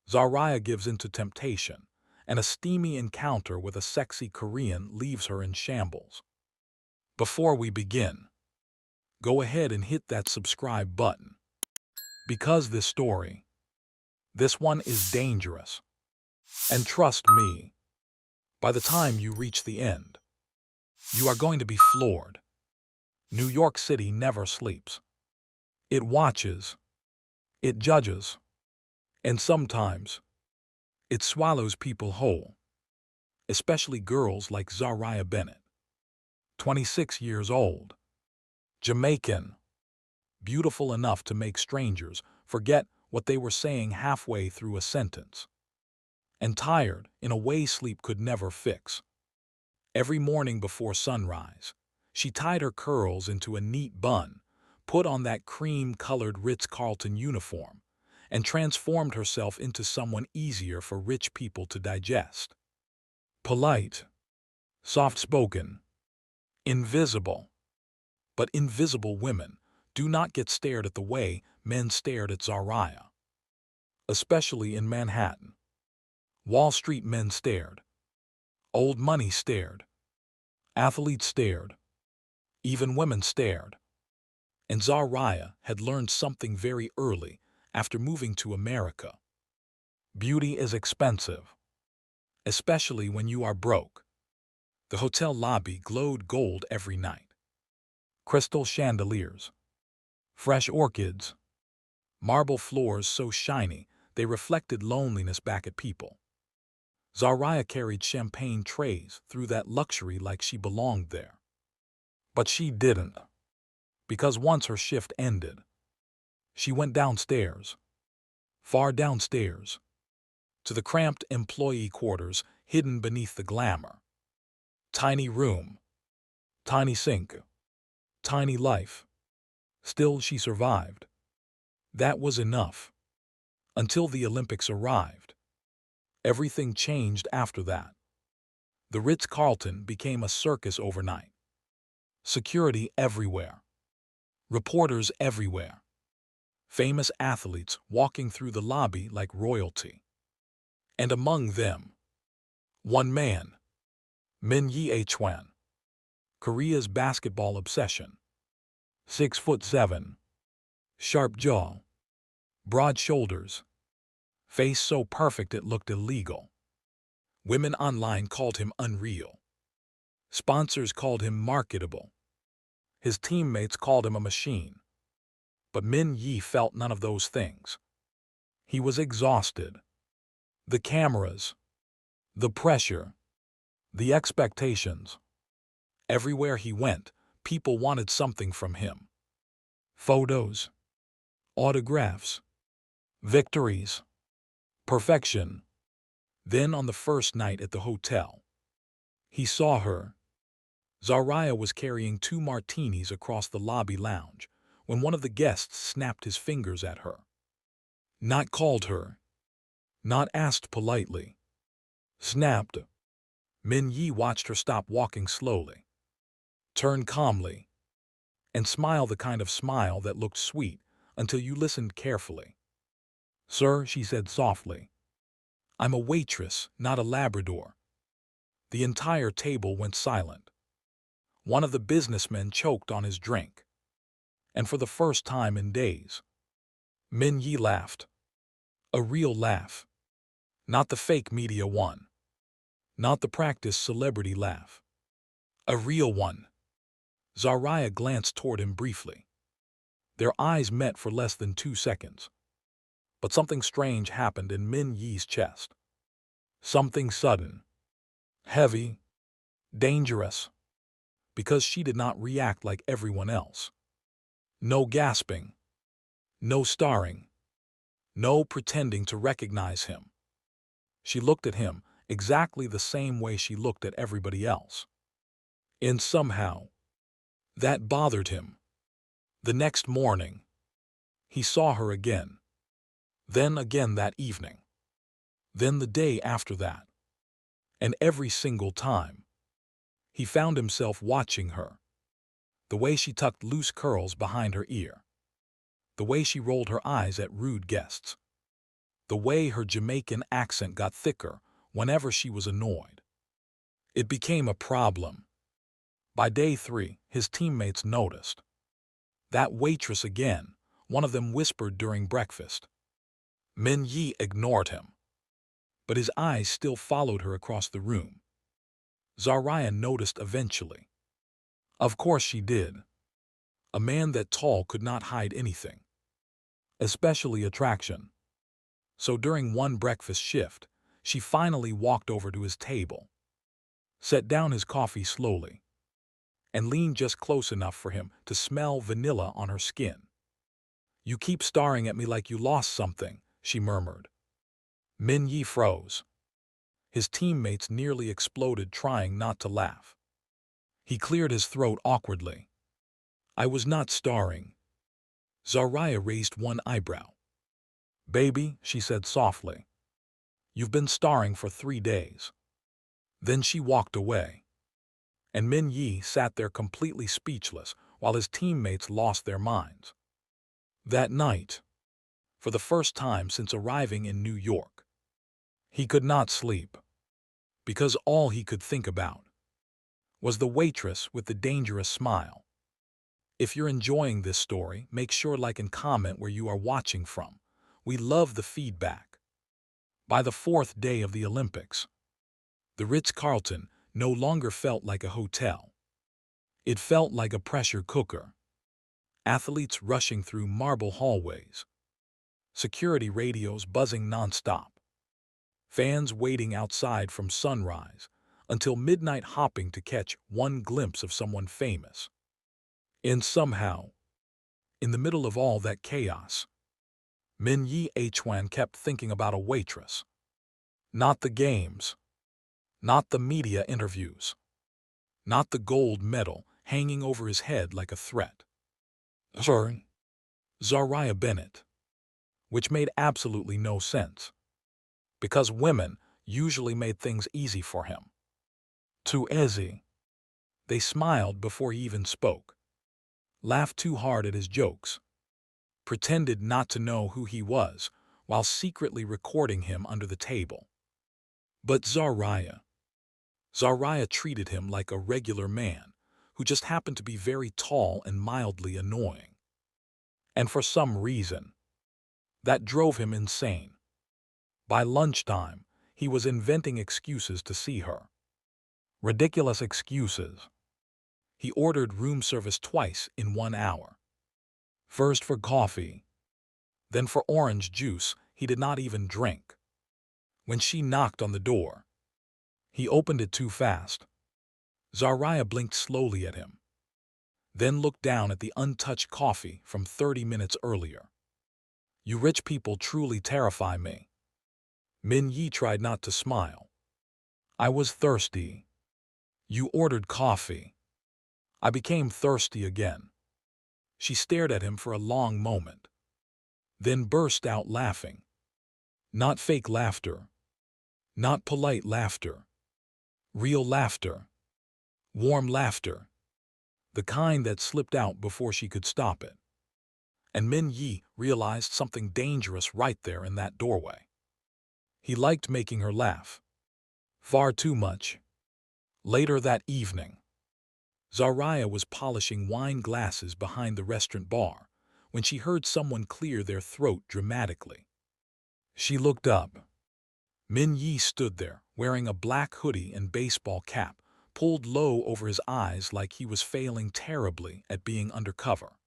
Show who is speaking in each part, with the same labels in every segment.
Speaker 1: Zaraya gives in to temptation, and a steamy encounter with a sexy Korean leaves her in shambles. Before we begin, go ahead and hit that subscribe button. Because this one is dangerous. And trust me, by the time you reach the end, you are going to be floored. New York City never sleeps. It watches, it judges, and sometimes it swallows people whole, especially girls like Zaraya Bennett, 26 years old, Jamaican, beautiful enough to make strangers forget what they were saying halfway through a sentence, and tired in a way sleep could never fix. Every morning before sunrise, she tied her curls into a neat bun, put on that cream-colored Ritz Carlton uniform, and transformed herself into someone easier for rich people to digest. Polite, soft-spoken, invisible. But invisible women do not get stared at the way men stared at Zaraya. Especially in Manhattan. Wall Street men stared. Old money stared. Athletes stared. Even women stared. And Zaraya had learned something very early after moving to America. Beauty is expensive, especially when you are broke. The hotel lobby glowed gold every night. Crystal chandeliers, fresh orchids, marble floors so shiny they reflected loneliness back at people. Zaraya carried champagne trays through that luxury like she belonged there. But she didn't, because once her shift ended, she went downstairs, far downstairs, to the cramped employee quarters hidden beneath the glamour. Tiny room, tiny sink, tiny life. Still, she survived. That was enough. Until the Olympics arrived. Everything changed after that. The Ritz-Carlton became a circus overnight. Security everywhere. Reporters everywhere. Famous athletes walking through the lobby like royalty. And among them, one man, Min Yi-hwan, Korea's basketball obsession. 6'7", sharp jaw, broad shoulders, face so perfect it looked illegal. Women online called him unreal. Sponsors called him marketable. His teammates called him a machine. But Min Yi felt none of those things. He was exhausted. The cameras, the pressure, the expectations. Everywhere he went, people wanted something from him. Photos, autographs, victories, perfection. Then on the first night at the hotel, he saw her. Zaraya was carrying 2 martinis across the lobby lounge when one of the guests snapped his fingers at her. Not called her, not asked politely. Snapped. Min Yi watched her stop walking slowly, turn calmly, and smile the kind of smile that looked sweet until you listened carefully. "Sir," she said softly, "I'm a waitress, not a Labrador." The entire table went silent. One of the businessmen choked on his drink. And for the first time in days, Min Yi laughed. A real laugh. Not the fake media one. Not the practiced celebrity laugh. A real one. Zaraya glanced toward him briefly. Their eyes met for less than 2 seconds. But something strange happened in Min Yi's chest. Something sudden, heavy, dangerous. Because she did not react like everyone else. No gasping. No starring. No pretending to recognize him. She looked at him exactly the same way she looked at everybody else. And somehow, that bothered him. The next morning, he saw her again. Then again that evening. Then the day after that. And every single time, he found himself watching her. The way she tucked loose curls behind her ear. The way she rolled her eyes at rude guests. the way her Jamaican accent got thicker whenever she was annoyed. It became a problem. By day 3, his teammates noticed. "That waitress again," one of them whispered during breakfast. Min Yi ignored him, but his eyes still followed her across the room. Zaraya noticed eventually. Of course she did. A man that tall could not hide anything, especially attraction. So during one breakfast shift, she finally walked over to his table, set down his coffee slowly, and leaned just close enough for him to smell vanilla on her skin. "You keep staring at me like you lost something," she murmured. Min Yi froze. His teammates nearly exploded trying not to laugh. He cleared his throat awkwardly. "I was not starring." Zaraya raised one eyebrow. "Baby," she said softly, "you've been starring for 3 days." Then she walked away. And Min Yi sat there completely speechless while his teammates lost their minds. That night, for the first time since arriving in New York, he could not sleep, because all he could think about was the waitress with the dangerous smile. If you're enjoying this story, make sure to like and comment where you are watching from. We love the feedback. By the 4th day of the Olympics, the Ritz Carlton no longer felt like a hotel. It felt like a pressure cooker. Athletes rushing through marble hallways, security radios buzzing nonstop, fans waiting outside from sunrise until midnight hopping to catch one glimpse of someone famous. And somehow, in the middle of all that chaos, Min Yi Hwan kept thinking about a waitress. Not the games, not the media interviews, not the gold medal hanging over his head like a threat. Her, Zaraya Bennett, which made absolutely no sense, because women usually made things easy for him. Too easy. They smiled before he even spoke, laughed too hard at his jokes, pretended not to know who he was while secretly recording him under the table. But Zaraya treated him like a regular man who just happened to be very tall and mildly annoying. And for some reason, that drove him insane. By lunchtime, he was inventing excuses to see her. Ridiculous excuses. He ordered room service twice in 1 hour. First for coffee, then for orange juice he did not even drink. When she knocked on the door, he opened it too fast. Zaraya blinked slowly at him, then looked down at the untouched coffee from 30 minutes earlier. "You rich people truly terrify me." Min Yi tried not to smile. "I was thirsty." "You ordered coffee." "I became thirsty again." She stared at him for a long moment, then burst out laughing. Not fake laughter, not polite laughter, real laughter, warm laughter, the kind that slipped out before she could stop it. And Min Yi realized something dangerous right there in that doorway. He liked making her laugh. Far too much. Later that evening, Zaraya was polishing wine glasses behind the restaurant bar when she heard someone clear their throat dramatically. She looked up. Min Yi stood there, wearing a black hoodie and baseball cap, pulled low over his eyes like he was failing terribly at being undercover.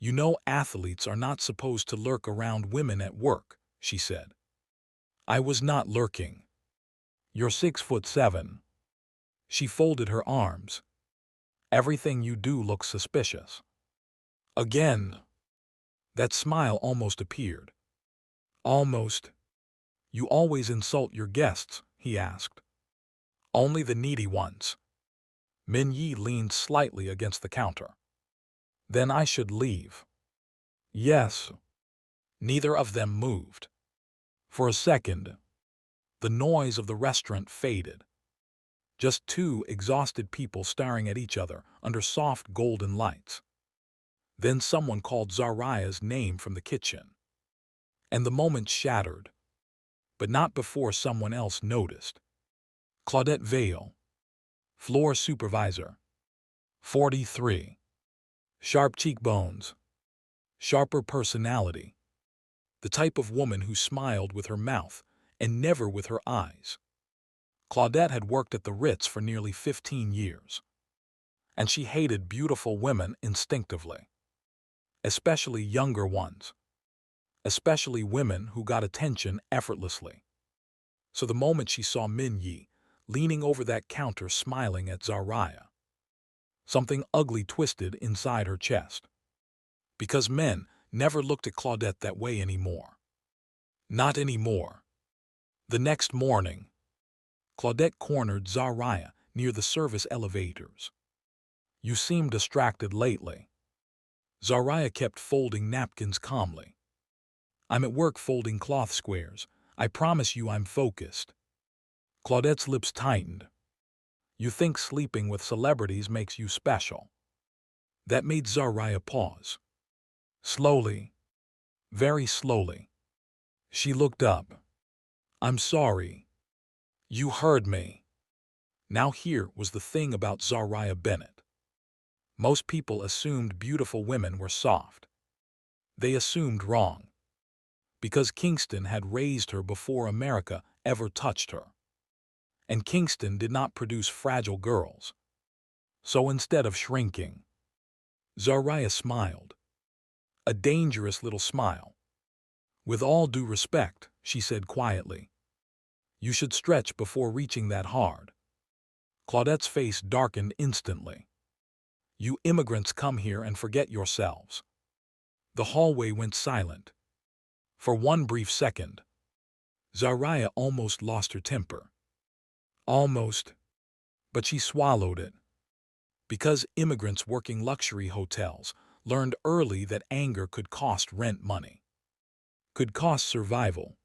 Speaker 1: "You know athletes are not supposed to lurk around women at work," she said. "I was not lurking." "You're 6'7". She folded her arms. "Everything you do looks suspicious." Again, that smile almost appeared. "Almost. You always insult your guests?" he asked. "Only the needy ones." Min Yi leaned slightly against the counter. "Then I should leave." "Yes." Neither of them moved. For a second, the noise of the restaurant faded. Just two exhausted people staring at each other under soft golden lights. Then someone called Zaraya's name from the kitchen. And the moment shattered, but not before someone else noticed. Claudette Vale, floor supervisor, 43. Sharp cheekbones, sharper personality. The type of woman who smiled with her mouth and never with her eyes. Claudette had worked at the Ritz for nearly 15 years, and she hated beautiful women instinctively, especially younger ones, especially women who got attention effortlessly. So the moment she saw Min Yi leaning over that counter smiling at Zariah, something ugly twisted inside her chest. Because men never looked at Claudette that way anymore. Not anymore. The next morning, Claudette cornered Zariah near the service elevators. "You seem distracted lately." Zariah kept folding napkins calmly. "I'm at work folding cloth squares. I promise you I'm focused." Claudette's lips tightened. "You think sleeping with celebrities makes you special." That made Zariah pause. Slowly, very slowly, she looked up. "I'm sorry. You heard me." Now here was the thing about Zariah Bennett. Most people assumed beautiful women were soft. They assumed wrong. Because Kingston had raised her before America ever touched her. And Kingston did not produce fragile girls. So instead of shrinking, Zariah smiled. A dangerous little smile. "With all due respect," she said quietly, "you should stretch before reaching that hard." Claudette's face darkened instantly. "You immigrants come here and forget yourselves." The hallway went silent. For one brief second, Zariah almost lost her temper. Almost, but she swallowed it. Because immigrants working luxury hotels learned early that anger could cost rent money, could cost survival.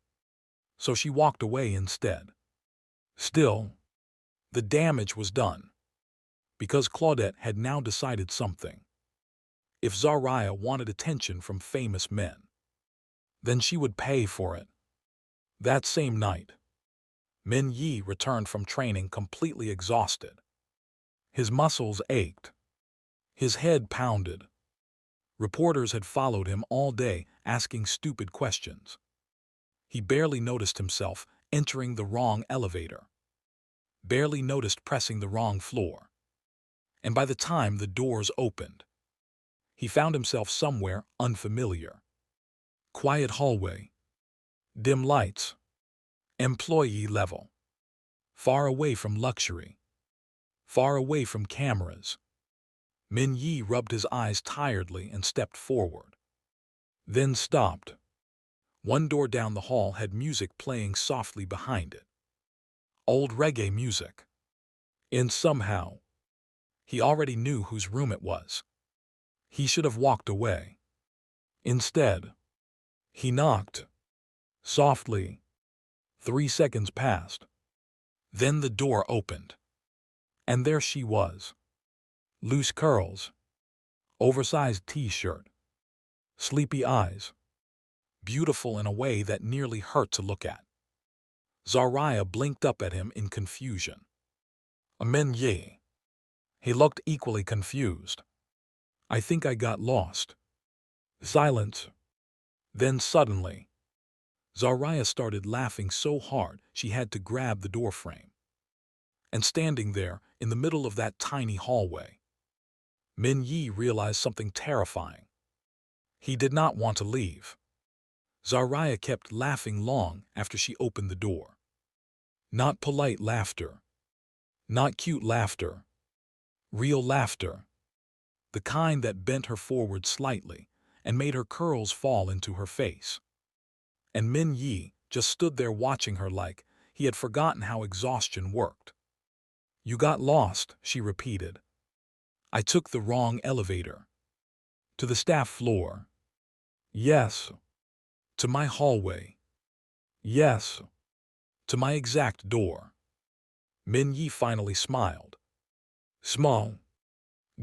Speaker 1: So she walked away instead. Still, the damage was done. Because Claudette had now decided something. If Zariah wanted attention from famous men, then she would pay for it. That same night, Min Yi returned from training completely exhausted. His muscles ached. His head pounded. Reporters had followed him all day asking stupid questions. He barely noticed himself entering the wrong elevator. Barely noticed pressing the wrong floor. And by the time the doors opened, he found himself somewhere unfamiliar. Quiet hallway. Dim lights. Employee level. Far away from luxury. Far away from cameras. Min Yi rubbed his eyes tiredly and stepped forward. Then stopped. One door down the hall had music playing softly behind it. Old reggae music. And somehow, he already knew whose room it was. He should have walked away. Instead, he knocked. Softly. 3 seconds passed. Then the door opened. And there she was. Loose curls. Oversized t-shirt. Sleepy eyes. Beautiful in a way that nearly hurt to look at. Zariah blinked up at him in confusion. Min Yi. He looked equally confused. "I think I got lost." Silence. Then suddenly, Zariah started laughing so hard she had to grab the doorframe. And standing there, in the middle of that tiny hallway, Min Yi realized something terrifying. He did not want to leave. Zariah kept laughing long after she opened the door. Not polite laughter. Not cute laughter. Real laughter. The kind that bent her forward slightly and made her curls fall into her face. And Min Yi just stood there watching her like he had forgotten how exhaustion worked. "You got lost," she repeated. "I took the wrong elevator." "To the staff floor?" "Yes." "To my hallway?" "Yes." "To my exact door." Min Yi finally smiled. "Small.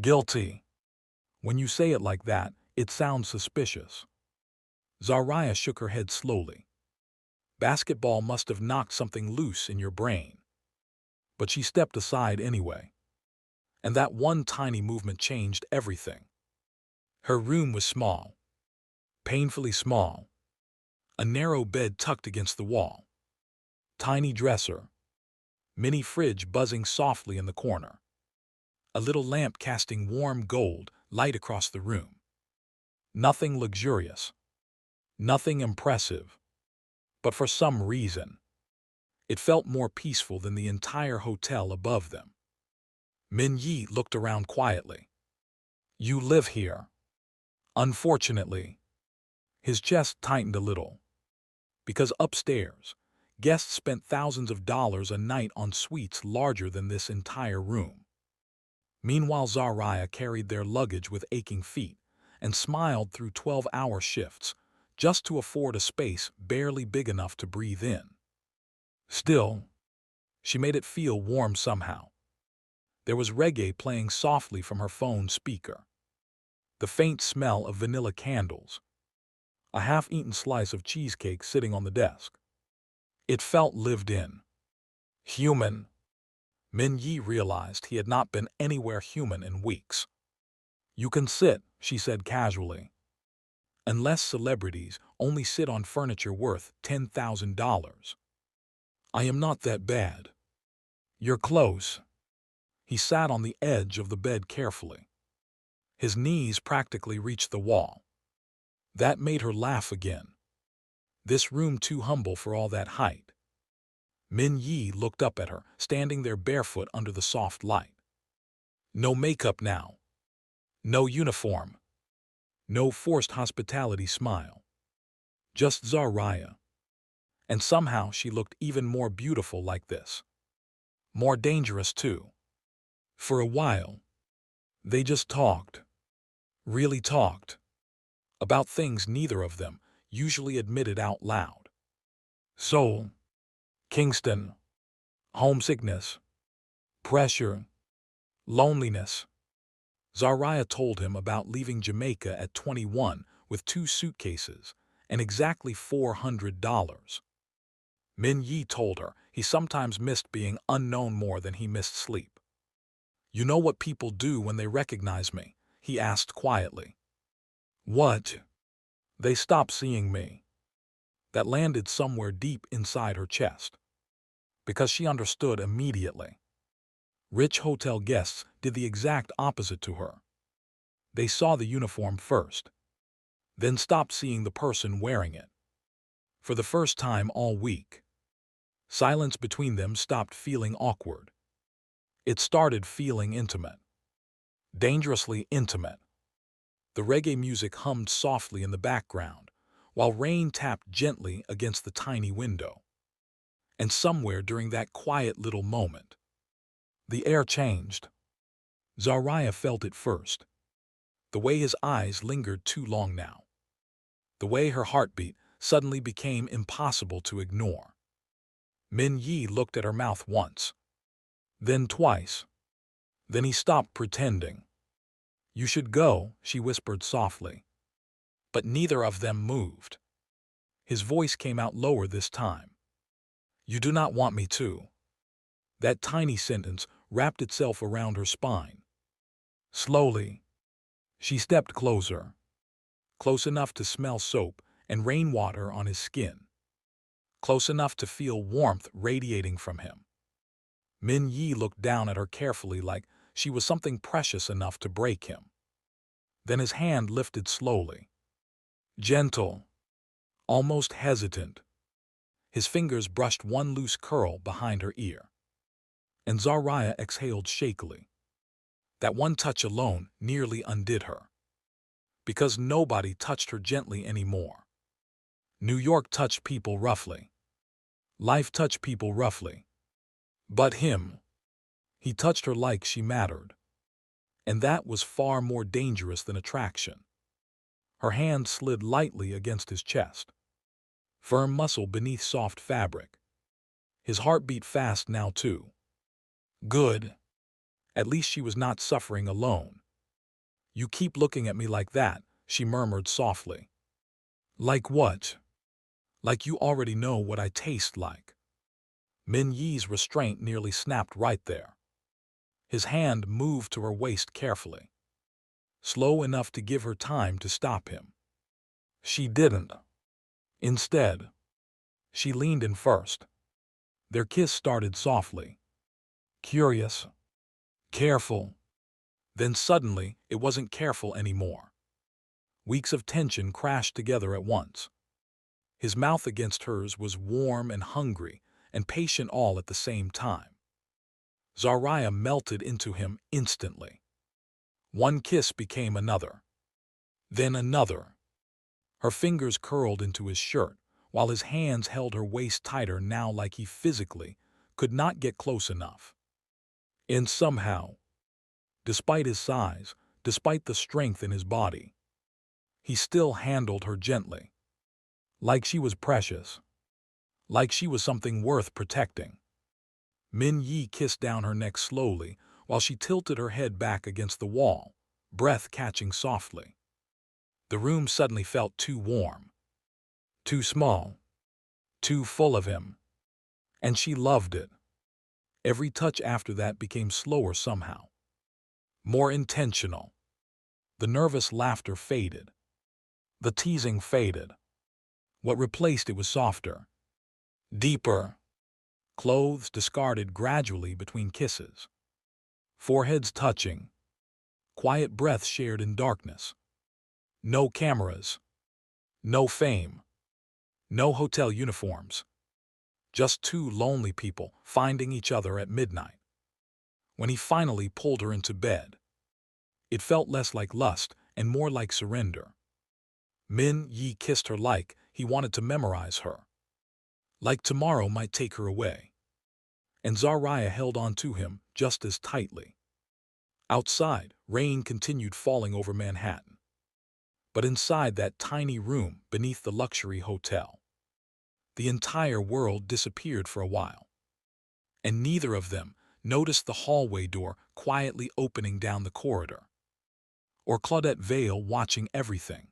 Speaker 1: Guilty. When you say it like that, it sounds suspicious." Zariah shook her head slowly. Basketball must have knocked something loose in your brain. But she stepped aside anyway. And that one tiny movement changed everything. Her room was small. Painfully small. A narrow bed tucked against the wall. Tiny dresser. Mini fridge buzzing softly in the corner. A little lamp casting warm gold light across the room. Nothing luxurious. Nothing impressive. But for some reason, it felt more peaceful than the entire hotel above them. Min Yi looked around quietly. You live here. Unfortunately. His chest tightened a little. Because upstairs, guests spent thousands of dollars a night on suites larger than this entire room. Meanwhile, Zariah carried their luggage with aching feet and smiled through 12-hour shifts just to afford a space barely big enough to breathe in. Still, she made it feel warm somehow. There was reggae playing softly from her phone speaker. The faint smell of vanilla candles. A half-eaten slice of cheesecake sitting on the desk. It felt lived in. Human. Min Yi realized he had not been anywhere human in weeks. You can sit, she said casually. Unless celebrities only sit on furniture worth $10,000. I am not that bad. You're close. He sat on the edge of the bed carefully. His knees practically reached the wall. That made her laugh again. This room too humble for all that height. Min Yi looked up at her, standing there barefoot under the soft light. No makeup now. No uniform. No forced hospitality smile. Just Zariah. And somehow she looked even more beautiful like this. More dangerous too. For a while, they just talked. Really talked. About things neither of them usually admitted out loud. Seoul, Kingston, homesickness, pressure, loneliness. Zariah told him about leaving Jamaica at 21 with 2 suitcases and exactly $400. Min Yi told her he sometimes missed being unknown more than he missed sleep. You know what people do when they recognize me? He asked quietly. What? They stop seeing me. That landed somewhere deep inside her chest. Because she understood immediately. Rich hotel guests did the exact opposite to her. They saw the uniform first, then stopped seeing the person wearing it. For the first time all week, silence between them stopped feeling awkward. It started feeling intimate. Dangerously intimate. The reggae music hummed softly in the background, while rain tapped gently against the tiny window. And somewhere during that quiet little moment, the air changed. Zariah felt it first. The way his eyes lingered too long now. The way her heartbeat suddenly became impossible to ignore. Min Yi looked at her mouth once. Then twice. Then he stopped pretending. You should go, she whispered softly. But neither of them moved. His voice came out lower this time. You do not want me to. That tiny sentence wrapped itself around her spine. Slowly, she stepped closer. Close enough to smell soap and rainwater on his skin. Close enough to feel warmth radiating from him. Min Yi looked down at her carefully like she was something precious enough to break him. Then his hand lifted slowly. Gentle. Almost hesitant. His fingers brushed one loose curl behind her ear. And Zariah exhaled shakily. That one touch alone nearly undid her. Because nobody touched her gently anymore. New York touched people roughly. Life touched people roughly. But him. He touched her like she mattered. And that was far more dangerous than attraction. Her hand slid lightly against his chest. Firm muscle beneath soft fabric. His heart beat fast now too. Good. At least she was not suffering alone. You keep looking at me like that, she murmured softly. Like what? Like you already know what I taste like. Min Yi's restraint nearly snapped right there. His hand moved to her waist carefully, slow enough to give her time to stop him. She didn't. Instead, she leaned in first. Their kiss started softly, curious, careful. Then suddenly, it wasn't careful anymore. Weeks of tension crashed together at once. His mouth against hers was warm and hungry and patient all at the same time. Zariah melted into him instantly. One kiss became another, then another. Her fingers curled into his shirt, while his hands held her waist tighter now, like he physically could not get close enough. And somehow, despite his size, despite the strength in his body, he still handled her gently, like she was precious, like she was something worth protecting. Min Yi kissed down her neck slowly while she tilted her head back against the wall, breath catching softly. The room suddenly felt too warm, too small, too full of him. And she loved it. Every touch after that became slower somehow, more intentional. The nervous laughter faded. The teasing faded. What replaced it was softer, deeper. Clothes discarded gradually between kisses. Foreheads touching. Quiet breaths shared in darkness. No cameras. No fame. No hotel uniforms. Just two lonely people finding each other at midnight. When he finally pulled her into bed, it felt less like lust and more like surrender. Min Yi kissed her like he wanted to memorize her, like tomorrow might take her away. And Zariah held on to him just as tightly. Outside, rain continued falling over Manhattan. But inside that tiny room beneath the luxury hotel, the entire world disappeared for a while. And neither of them noticed the hallway door quietly opening down the corridor, or Claudette Vale watching everything.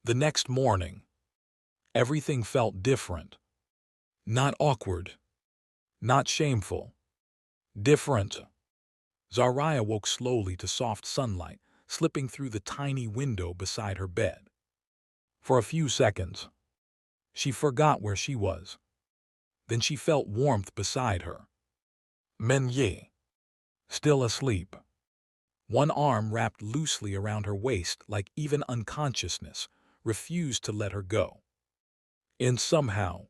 Speaker 1: The next morning, everything felt different. Not awkward, not shameful. Different. Zariah woke slowly to soft sunlight slipping through the tiny window beside her bed. For a few seconds, she forgot where she was. Then she felt warmth beside her. Min Yi, still asleep. One arm wrapped loosely around her waist like even unconsciousness refused to let her go. And somehow,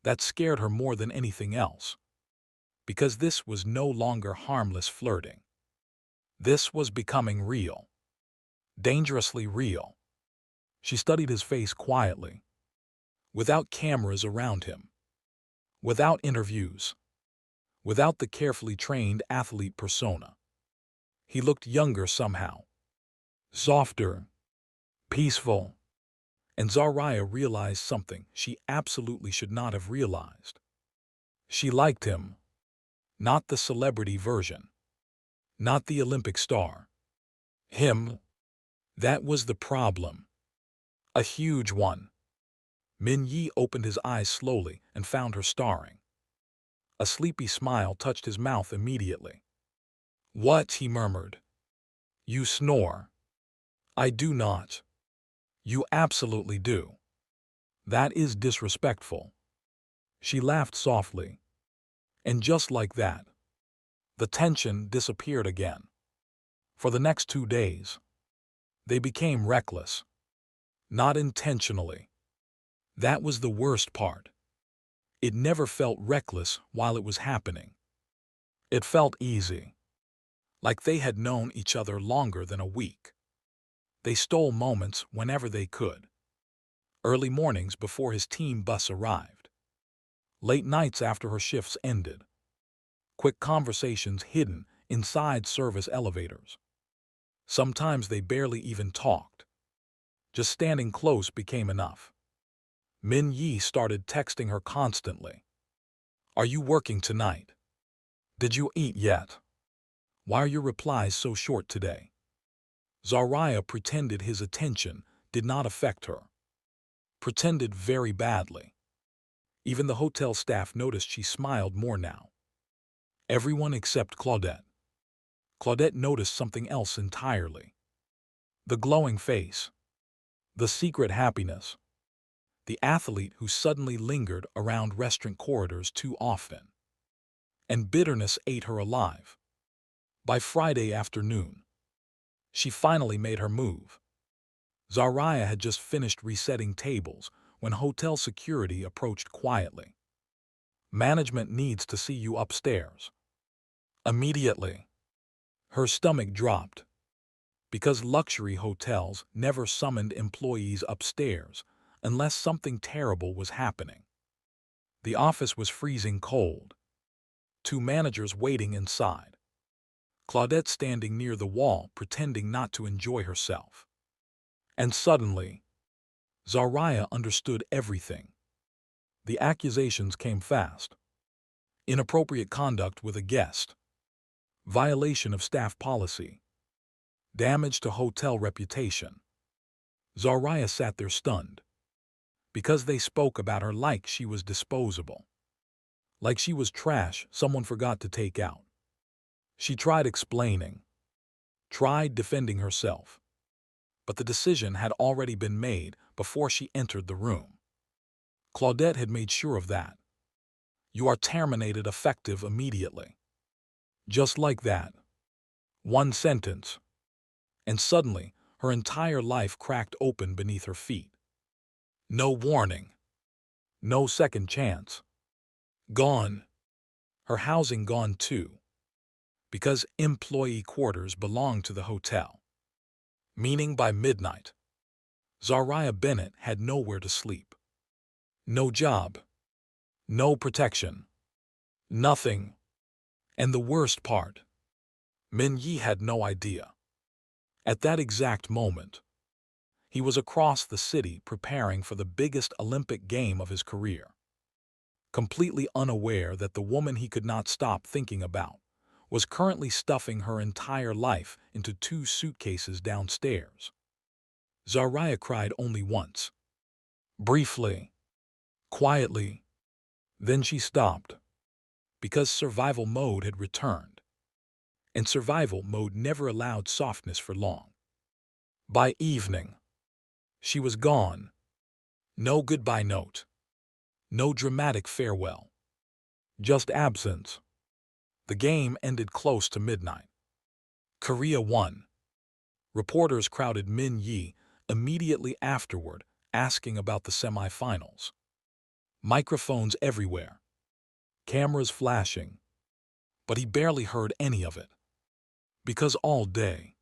Speaker 1: that scared her more than anything else. Because this was no longer harmless flirting. This was becoming real. Dangerously real. She studied his face quietly, without cameras around him, without interviews, without the carefully trained athlete persona. He looked younger somehow, softer, peaceful. And Zariah realized something she absolutely should not have realized. She liked him, not the celebrity version, not the Olympic star. Him. That was the problem. A huge one. Min Yi opened his eyes slowly and found her staring. A sleepy smile touched his mouth immediately. "What?" he murmured. "You snore." "I do not." "You absolutely do. That is disrespectful." She laughed softly. And just like that, the tension disappeared again. For the next 2 days, they became reckless. Not intentionally. That was the worst part. It never felt reckless while it was happening. It felt easy. Like they had known each other longer than a week. They stole moments whenever they could. Early mornings before his team bus arrived. Late nights after her shifts ended. Quick conversations hidden inside service elevators. Sometimes they barely even talked. Just standing close became enough. Min Yi started texting her constantly. "Are you working tonight? Did you eat yet? Why are your replies so short today?" Zariah pretended his attention did not affect her. pretended very badly. Even the hotel staff noticed she smiled more now. Everyone except Claudette. Claudette noticed something else entirely. The glowing face. The secret happiness. The athlete who suddenly lingered around restaurant corridors too often. And bitterness ate her alive. By Friday afternoon, she finally made her move. Zariah had just finished resetting tables when hotel security approached quietly. Management needs to see you upstairs. Immediately. Her stomach dropped. Because luxury hotels never summoned employees upstairs unless something terrible was happening. The office was freezing cold. Two managers waiting inside. Claudette standing near the wall pretending not to enjoy herself. And suddenly, Zariah understood everything. The accusations came fast. Inappropriate conduct with a guest. Violation of staff policy. Damage to hotel reputation. Zariah sat there stunned. Because they spoke about her like she was disposable. Like she was trash someone forgot to take out. She tried explaining. Tried defending herself. But the decision had already been made before she entered the room. Claudette had made sure of that. You are terminated effective immediately. Just like that. One sentence. And suddenly, her entire life cracked open beneath her feet. No warning. No second chance. Gone. Her housing gone too. Because employee quarters belonged to the hotel. Meaning by midnight, Zariah Bennett had nowhere to sleep. No job. No protection. Nothing. And the worst part, Min Yi had no idea. At that exact moment, he was across the city preparing for the biggest Olympic game of his career. Completely unaware that the woman he could not stop thinking about was currently stuffing her entire life into 2 suitcases downstairs. Zariah cried only once. Briefly. Quietly. Then she stopped. Because survival mode had returned. And survival mode never allowed softness for long. By evening, she was gone. No goodbye note. No dramatic farewell. Just absence. The game ended close to midnight. Korea won. Reporters crowded Min Yi immediately afterward, asking about the semifinals. Microphones everywhere. Cameras flashing. But he barely heard any of it. Because all day,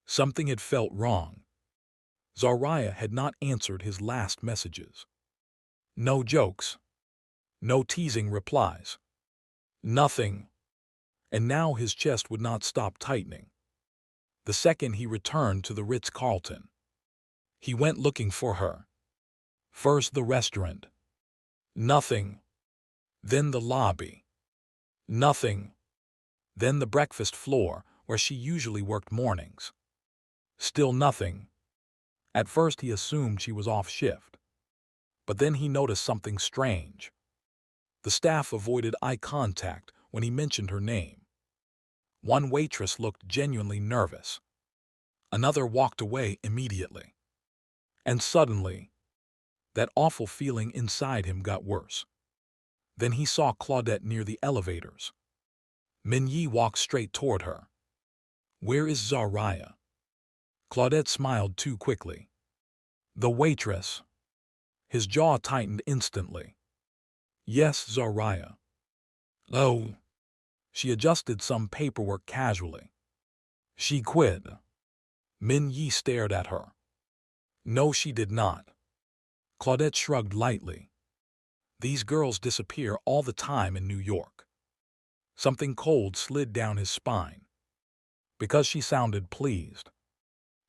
Speaker 1: something had felt wrong. Zariah had not answered his last messages. No jokes. No teasing replies. Nothing. And now his chest would not stop tightening. The second he returned to the Ritz Carlton, he went looking for her. First the restaurant. Nothing. Then the lobby. Nothing. Then the breakfast floor where she usually worked mornings. Still nothing. At first he assumed she was off shift. But then he noticed something strange. The staff avoided eye contact when he mentioned her name. One waitress looked genuinely nervous. Another walked away immediately. And suddenly, that awful feeling inside him got worse. Then he saw Claudette near the elevators. Min Yi walked straight toward her. Where is Zariah? Claudette smiled too quickly. The waitress. His jaw tightened instantly. Yes, Zariah. Oh. She adjusted some paperwork casually. She quit. Min Yi stared at her. No, she did not. Claudette shrugged lightly. These girls disappear all the time in New York. Something cold slid down his spine. Because she sounded pleased.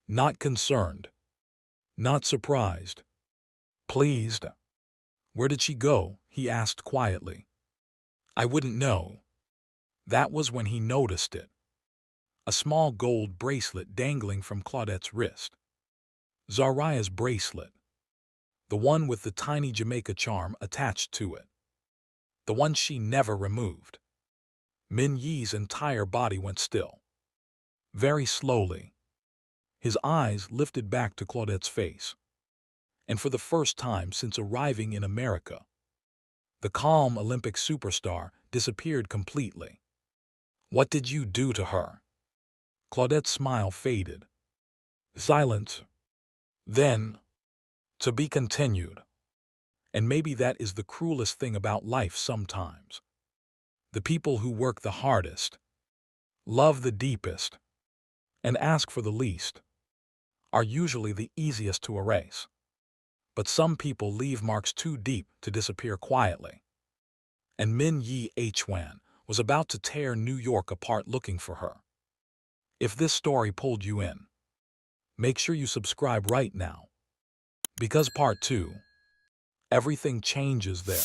Speaker 1: Not concerned. Not surprised. Pleased. Where did she go? He asked quietly. I wouldn't know. That was when he noticed it. A small gold bracelet dangling from Claudette's wrist. Zariah's bracelet. the one with the tiny Jamaica charm attached to it, the one she never removed. Min Yi's entire body went still. Very slowly, his eyes lifted back to Claudette's face. And for the first time since arriving in America, the calm Olympic superstar disappeared completely. What did you do to her? Claudette's smile faded. Silence. Then, to be continued. And maybe that is the cruelest thing about life sometimes. The people who work the hardest, love the deepest, and ask for the least are usually the easiest to erase. But some people leave marks too deep to disappear quietly. And Min Yi Hwan was about to tear New York apart looking for her. If this story pulled you in, make sure you subscribe right now. Because part 2, everything changes there.